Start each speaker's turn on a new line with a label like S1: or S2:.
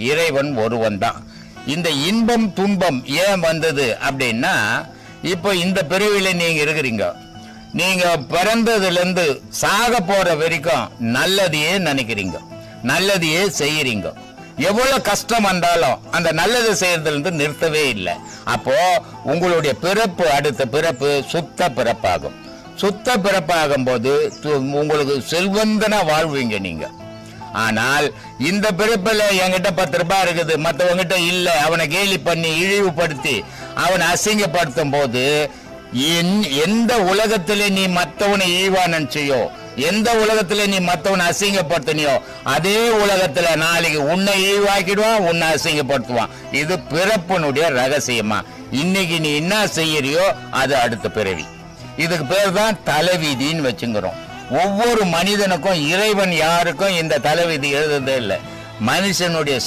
S1: இறைவன் ஒருவன் தான். இந்த இன்பம் துன்பம் ஏன் வந்தது அப்படின்னா, இப்போ இந்த பிறவில நீங்க இருக்கிறீங்க. நீங்க பிறந்ததுல இருந்து சாக போற வரைக்கும் நல்லதையே நினைக்கிறீங்க, நல்லதையே செய்யறீங்க. எவ்வளவு கஷ்டம் வந்தாலும் அந்த நல்லதை செய்யறதுல இருந்து நிறுத்தவே இல்லை. அப்போ உங்களுடைய பிறப்பு அடுத்த பிறப்பு சுத்த பிறப்பாகும். சுத்த பிறப்பாகும் போது உங்களுக்கு செல்வந்தனா வாழ்வீங்க நீங்க. ஆனால் இந்த பிறப்புல என்கிட்ட 10 ரூபாய் இருக்குது, மற்றவங்கிட்ட இல்ல, அவனை கேலி பண்ணி இழிவுபடுத்தி அவனை அசிங்கப்படுத்தும் போது எந்த உலகத்திலே நீ மற்றவனை இழிவா நினைச்சியோ, எந்த உலகத்துல நீ மற்றவனை அசிங்கப்படுத்தினியோ, அதே உலகத்துல நாளைக்கு உன்னை இழிவாக்கிடுவான், உன்னை அசிங்கப்படுத்துவான். இது பிறப்பினுடைய ரகசியமா. இன்னைக்கு நீ என்ன செய்யறியோ அது அடுத்த பிறவி. இதுக்கு பேர் தான் தலைவிதின்னு வச்சுக்கிறோம். ஒவ்வொரு மனிதனுக்கும் இறைவன் யாருக்கும் இந்த தலைவிதி எழுதுறதே இல்லை. மனுஷனுடைய